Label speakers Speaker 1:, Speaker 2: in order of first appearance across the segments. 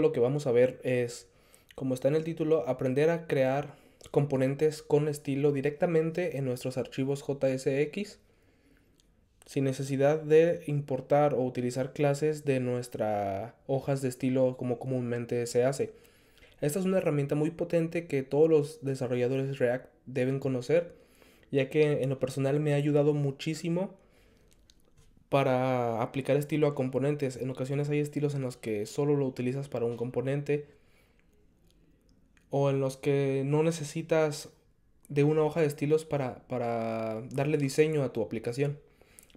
Speaker 1: video lo que vamos a ver es, como está en el título, aprender a crear componentes con estilo directamente en nuestros archivos JSX sin necesidad de importar o utilizar clases de nuestras hojas de estilo como comúnmente se hace. Esta es una herramienta muy potente que todos los desarrolladores React deben conocer, ya que en lo personal me ha ayudado muchísimo para aplicar estilo a componentes. En ocasiones hay estilos en los que solo lo utilizas para un componente o en los que no necesitas de una hoja de estilos para darle diseño a tu aplicación.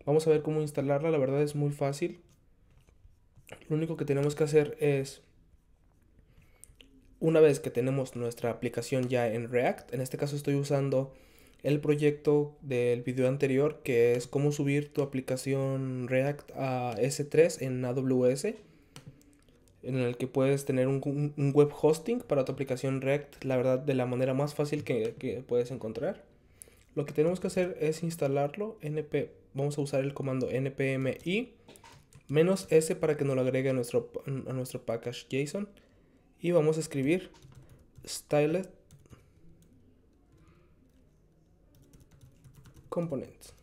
Speaker 1: Vamos a ver cómo instalarla, la verdad es muy fácil. Lo único que tenemos que hacer es, una vez que tenemos nuestra aplicación ya en React, en este caso estoy usando el proyecto del video anterior, que es cómo subir tu aplicación React a S3 en AWS, en el que puedes tener un web hosting para tu aplicación React, la verdad, de la manera más fácil que puedes encontrar. Lo que tenemos que hacer es instalarlo. Vamos a usar el comando npm i -s para que nos lo agregue a nuestro package JSON. Y vamos a escribir styled components.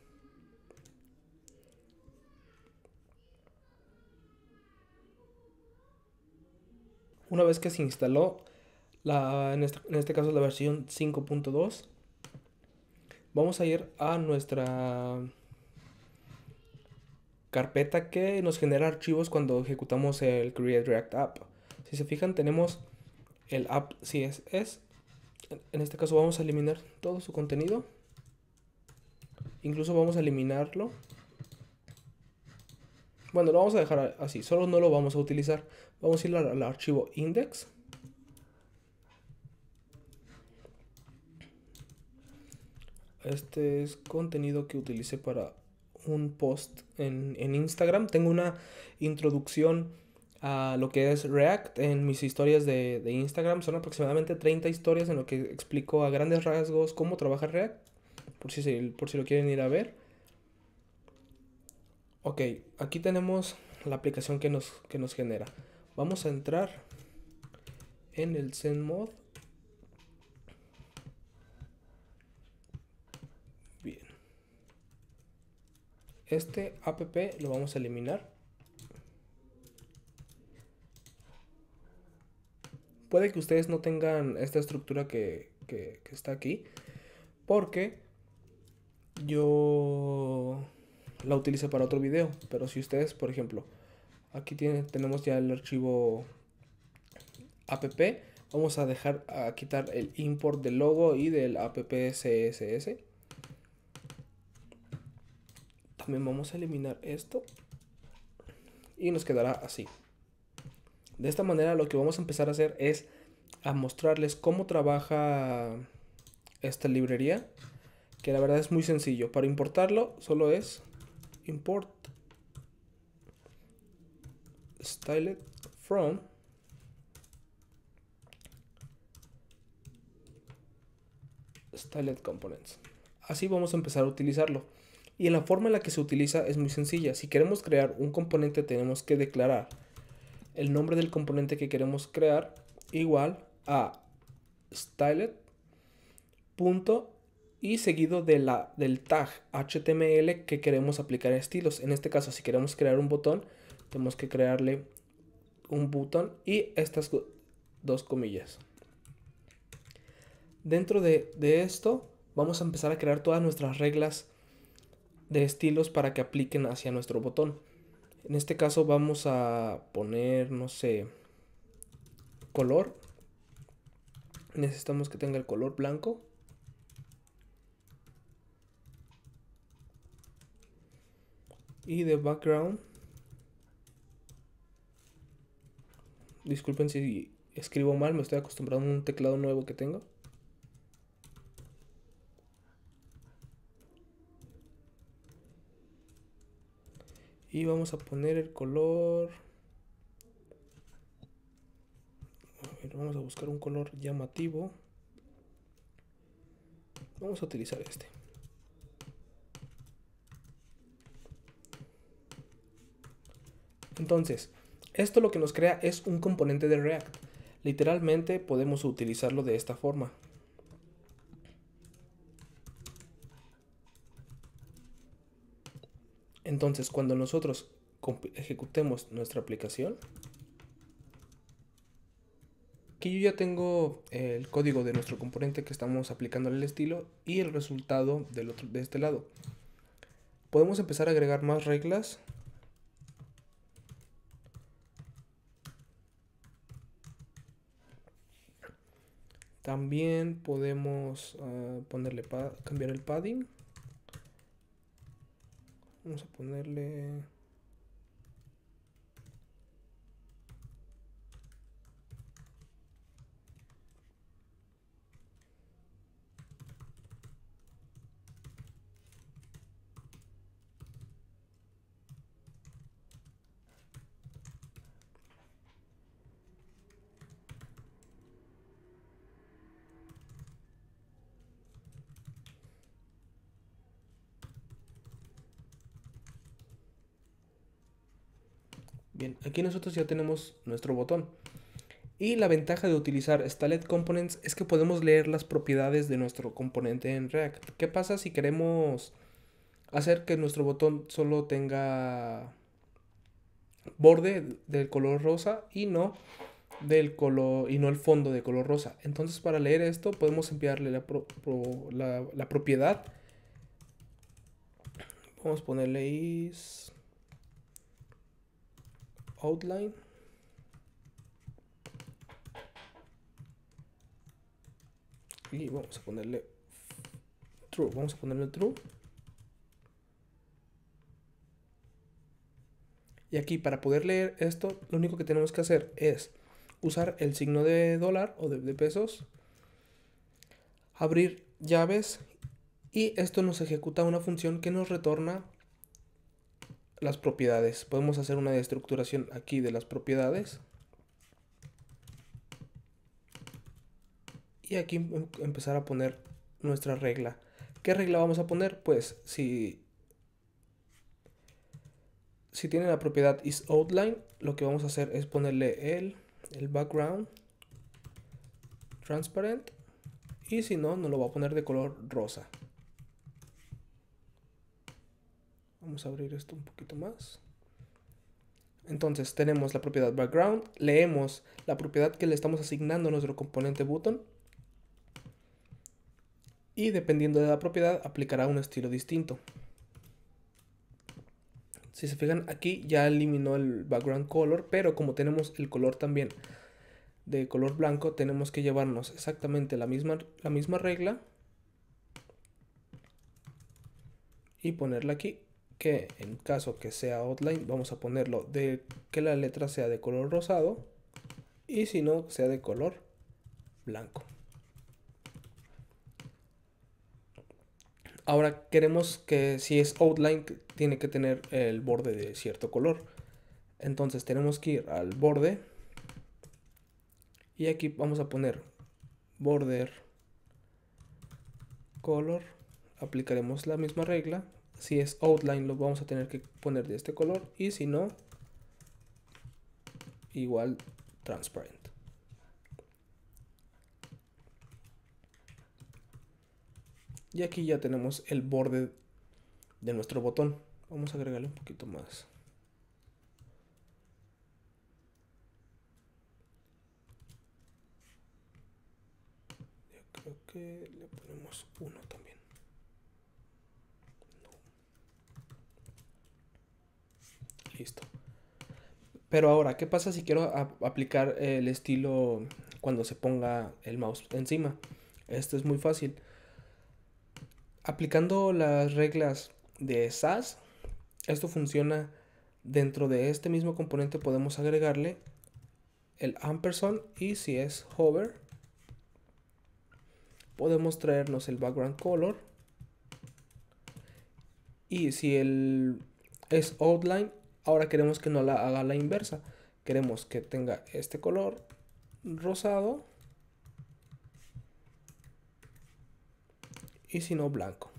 Speaker 1: Una vez que se instaló, en este caso la versión 5.2, vamos a ir a nuestra carpeta que nos genera archivos cuando ejecutamos el Create React App. Si se fijan, tenemos el app CSS. En este caso vamos a eliminar todo su contenido. Incluso vamos a eliminarlo. Bueno, lo vamos a dejar así, solo no lo vamos a utilizar. Vamos a ir al archivo index. Este es contenido que utilicé para un post en Instagram. Tengo una introducción a lo que es React en mis historias de Instagram. Son aproximadamente 30 historias en lo que explico a grandes rasgos cómo trabaja React, por si lo quieren ir a ver. Ok, aquí tenemos la aplicación que nos genera. Vamos a entrar en el ZenMod. Bien. Este app lo vamos a eliminar. Puede que ustedes no tengan esta estructura que está aquí, porque yo la utilicé para otro video. Pero si ustedes, por ejemplo, aquí tenemos ya el archivo app, vamos a quitar el import del logo y del app CSS. También vamos a eliminar esto y nos quedará así. De esta manera lo que vamos a empezar a hacer es a mostrarles cómo trabaja esta librería, que la verdad es muy sencillo. Para importarlo solo es import styled from styled components. Así vamos a empezar a utilizarlo. Y en la forma en la que se utiliza es muy sencilla. Si queremos crear un componente, tenemos que declarar el nombre del componente que queremos crear igual a styled punto y seguido del tag HTML que queremos aplicar a estilos. En este caso, si queremos crear un botón, tenemos que crearle un botón y estas dos comillas. Dentro de esto vamos a empezar a crear todas nuestras reglas de estilos para que apliquen hacia nuestro botón. En este caso vamos a poner, no sé, color. Necesitamos que tenga el color blanco. Y de background, disculpen si escribo mal, me estoy acostumbrando a un teclado nuevo que tengo. Y vamos a poner el color. A ver, vamos a buscar un color llamativo. Vamos a utilizar este. Entonces, Esto lo que nos crea es un componente de React. Literalmente podemos utilizarlo de esta forma. Entonces, cuando nosotros ejecutemos nuestra aplicación, aquí yo ya tengo el código de nuestro componente que estamos aplicando al estilo y el resultado de este lado. Podemos empezar a agregar más reglas. También podemos cambiar el padding. Vamos a ponerle... Bien, aquí nosotros ya tenemos nuestro botón. Y la ventaja de utilizar Styled Components es que podemos leer las propiedades de nuestro componente en React. ¿Qué pasa si queremos hacer que nuestro botón solo tenga borde del color rosa y no el fondo de color rosa? Entonces, para leer esto podemos enviarle la propiedad. Vamos a ponerle is outline. Y vamos a ponerle true. Vamos a ponerle true. Y aquí, para poder leer esto, lo único que tenemos que hacer es usar el signo de dólar o de pesos, abrir llaves, y esto nos ejecuta una función que nos retorna las propiedades. Podemos hacer una destructuración aquí de las propiedades. Y aquí empezar a poner nuestra regla. ¿Qué regla vamos a poner? Pues si tiene la propiedad isOutline, lo que vamos a hacer es ponerle el background transparent, y si no, nos lo va a poner de color rosa. Vamos a abrir esto un poquito más. Entonces tenemos la propiedad background, leemos la propiedad que le estamos asignando a nuestro componente button, y dependiendo de la propiedad aplicará un estilo distinto. Si se fijan, aquí ya eliminó el background color, pero como tenemos el color también de color blanco, tenemos que llevarnos exactamente la misma regla y ponerla aquí, que en caso que sea outline vamos a ponerlo de que la letra sea de color rosado, y si no, sea de color blanco. Ahora queremos que si es outline tiene que tener el borde de cierto color. Entonces tenemos que ir al borde y aquí vamos a poner border color. Aplicaremos la misma regla. Si es outline lo vamos a tener que poner de este color, y si no, igual transparent. Y aquí ya tenemos el borde de nuestro botón. Vamos a agregarle un poquito más. Yo creo que le ponemos 1 también. No. Listo. Pero ahora, ¿qué pasa si quiero aplicar el estilo cuando se ponga el mouse encima? Esto es muy fácil. Aplicando las reglas de Sass, esto funciona. Dentro de este mismo componente podemos agregarle el ampersand, y si es hover podemos traernos el background color, y si es outline, ahora queremos que no la haga la inversa, queremos que tenga este color rosado, y si no, blanco.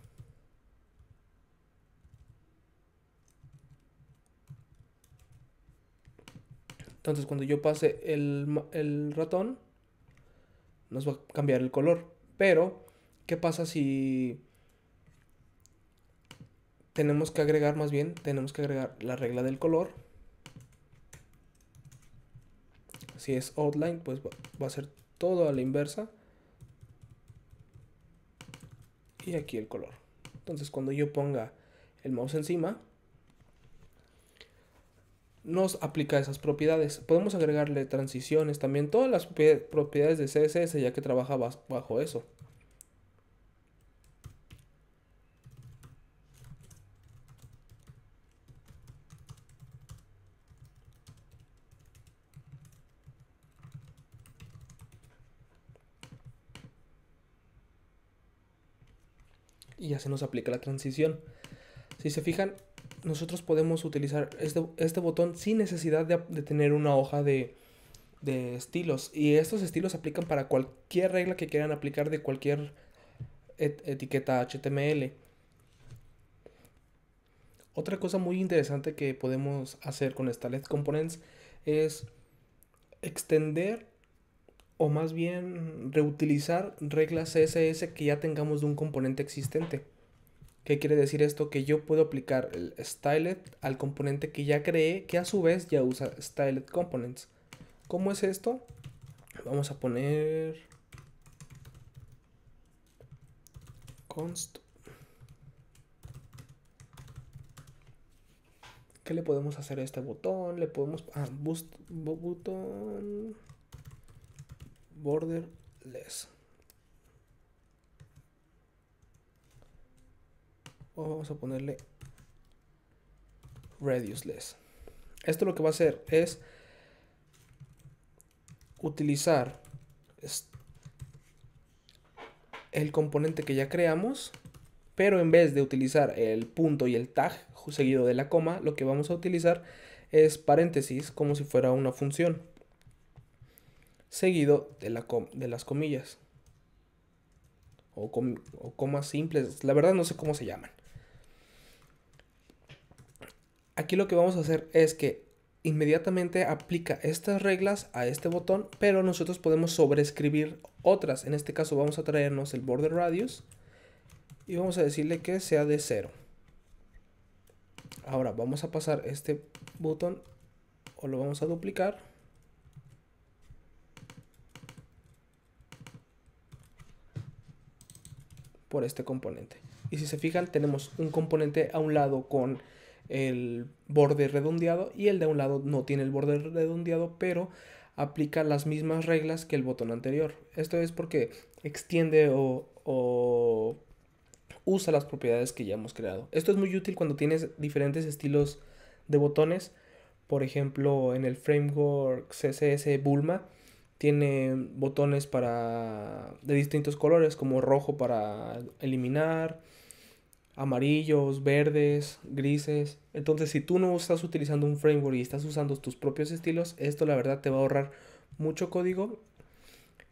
Speaker 1: Entonces cuando yo pase el ratón, nos va a cambiar el color. Pero, ¿qué pasa si tenemos que agregar, más bien, tenemos que agregar la regla del color? Si es outline, pues va a ser todo a la inversa. Y aquí el color. Entonces cuando yo ponga el mouse encima, nos aplica esas propiedades. Podemos agregarle transiciones también, todas las propiedades de CSS, ya que trabaja bajo eso. Y ya se nos aplica la transición. Si se fijan, nosotros podemos utilizar este botón sin necesidad de tener una hoja de estilos. Y estos estilos aplican para cualquier regla que quieran aplicar de cualquier etiqueta HTML. Otra cosa muy interesante que podemos hacer con Styled Components es extender o más bien reutilizar reglas CSS que ya tengamos de un componente existente. ¿Qué quiere decir esto? Que yo puedo aplicar el Styled al componente que ya creé, que a su vez ya usa Styled Components. ¿Cómo es esto? Vamos a poner const. ¿Qué le podemos hacer a este botón? Le podemos button borderless. O vamos a ponerle radiusless. Esto lo que va a hacer es utilizar el componente que ya creamos, pero en vez de utilizar el punto y el tag seguido de la coma, lo que vamos a utilizar es paréntesis, como si fuera una función, seguido de las comillas o comas simples. La verdad no sé cómo se llaman. Aquí lo que vamos a hacer es que inmediatamente aplica estas reglas a este botón, pero nosotros podemos sobreescribir otras. En este caso vamos a traernos el border radius y vamos a decirle que sea de 0. Ahora vamos a pasar este botón o lo vamos a duplicar. Por este componente. Y si se fijan, tenemos un componente a un lado con el borde redondeado y el de un lado no tiene el borde redondeado, pero aplica las mismas reglas que el botón anterior. Esto es porque extiende o usa las propiedades que ya hemos creado. Esto es muy útil cuando tienes diferentes estilos de botones. Por ejemplo, en el framework CSS Bulma tiene botones de distintos colores, como rojo para eliminar, amarillos, verdes, grises. Entonces, si tú no estás utilizando un framework y estás usando tus propios estilos, esto la verdad te va a ahorrar mucho código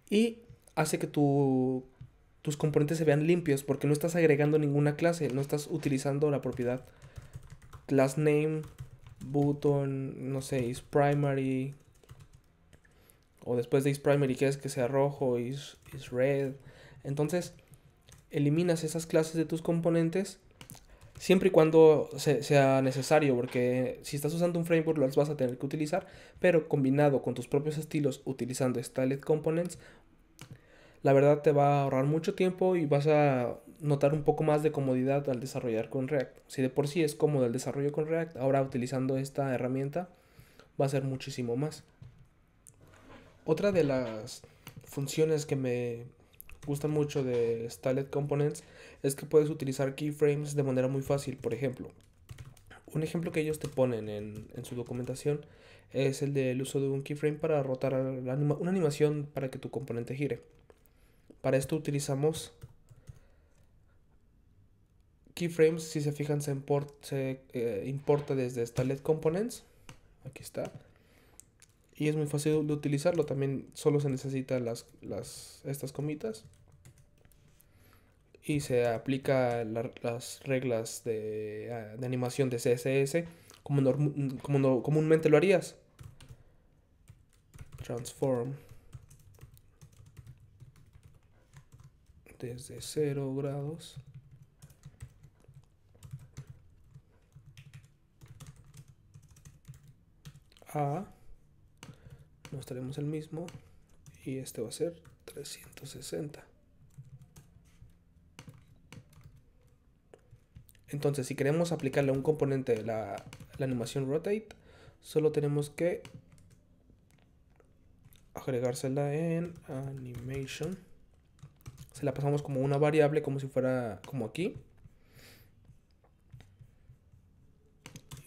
Speaker 1: y hace que tus componentes se vean limpios porque no estás agregando ninguna clase, no estás utilizando la propiedad class name, button, no sé, is primary, o después de is primary quieres que sea rojo, is red. Entonces eliminas esas clases de tus componentes siempre y cuando sea necesario, porque si estás usando un framework las vas a tener que utilizar, pero combinado con tus propios estilos utilizando Styled Components, la verdad te va a ahorrar mucho tiempo y vas a notar un poco más de comodidad al desarrollar con React. Si de por sí es cómodo el desarrollo con React, ahora utilizando esta herramienta va a ser muchísimo más. Otra de las funciones que me gustan mucho de Styled Components es que puedes utilizar keyframes de manera muy fácil. Por ejemplo, un ejemplo que ellos te ponen en su documentación es el del uso de un keyframe para rotar una animación para que tu componente gire. Para esto utilizamos keyframes. Si se fijan, se importa desde Styled Components. Aquí está. Y es muy fácil de utilizarlo. También solo se necesitan estas comitas. Y se aplica las reglas de animación de CSS como comúnmente lo harías. transform desde 0 grados a, nos traemos el mismo y este va a ser 360. Entonces, si queremos aplicarle a un componente la animación rotate, solo tenemos que agregársela en animation. Se la pasamos como una variable, como si fuera como aquí.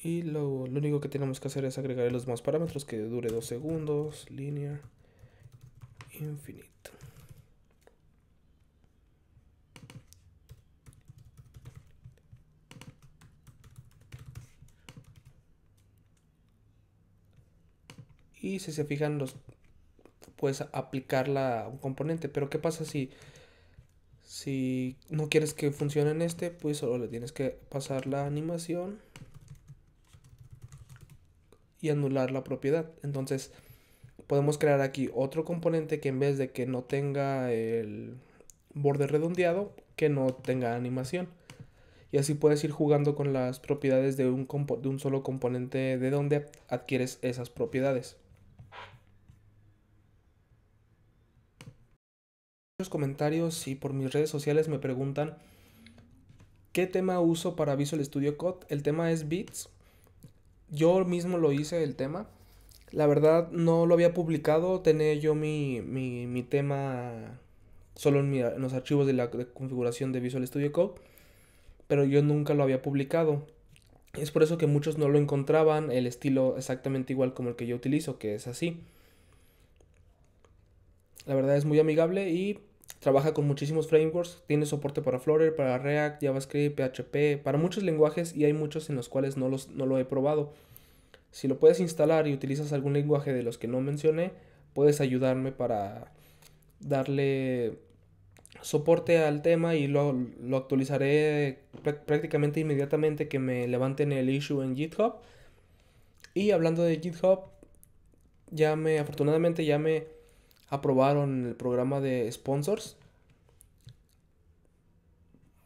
Speaker 1: Y lo único que tenemos que hacer es agregar los demás parámetros, que dure 2 segundos, linear, infinite. Y si se fijan, puedes aplicarla a un componente. Pero ¿qué pasa si no quieres que funcione en este? Pues solo le tienes que pasar la animación y anular la propiedad. Entonces podemos crear aquí otro componente que en vez de que no tenga el borde redondeado, que no tenga animación. Y así puedes ir jugando con las propiedades de un solo componente de donde adquieres esas propiedades. Los comentarios y por mis redes sociales me preguntan qué tema uso para Visual Studio Code. El tema es Beats. Yo mismo lo hice el tema. La verdad no lo había publicado. Tenía yo mi tema solo en los archivos de configuración de Visual Studio Code, pero yo nunca lo había publicado. Es por eso que muchos no lo encontraban el estilo exactamente igual como el que yo utilizo, que es así. La verdad es muy amigable y trabaja con muchísimos frameworks. Tiene soporte para Flutter, para React, JavaScript, PHP, para muchos lenguajes, y hay muchos en los cuales no lo he probado. Si lo puedes instalar y utilizas algún lenguaje de los que no mencioné, puedes ayudarme para darle soporte al tema y lo actualizaré prácticamente inmediatamente que me levanten el issue en GitHub. Y hablando de GitHub, afortunadamente ya me aprobaron el programa de sponsors.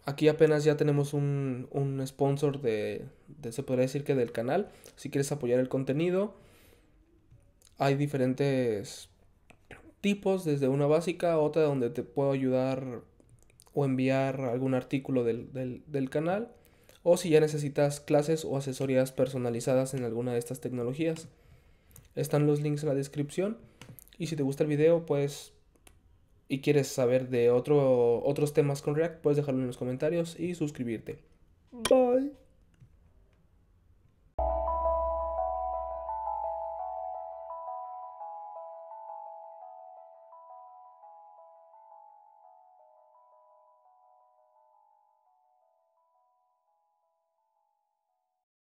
Speaker 1: Aquí apenas ya tenemos un sponsor se podría decir que del canal. Si quieres apoyar el contenido, hay diferentes tipos, desde una básica a otra donde te puedo ayudar o enviar algún artículo del canal, o si ya necesitas clases o asesorías personalizadas en alguna de estas tecnologías. Están los links en la descripción, y si te gusta el video y quieres saber de otros temas con React, puedes dejarlo en los comentarios y suscribirte. Bye.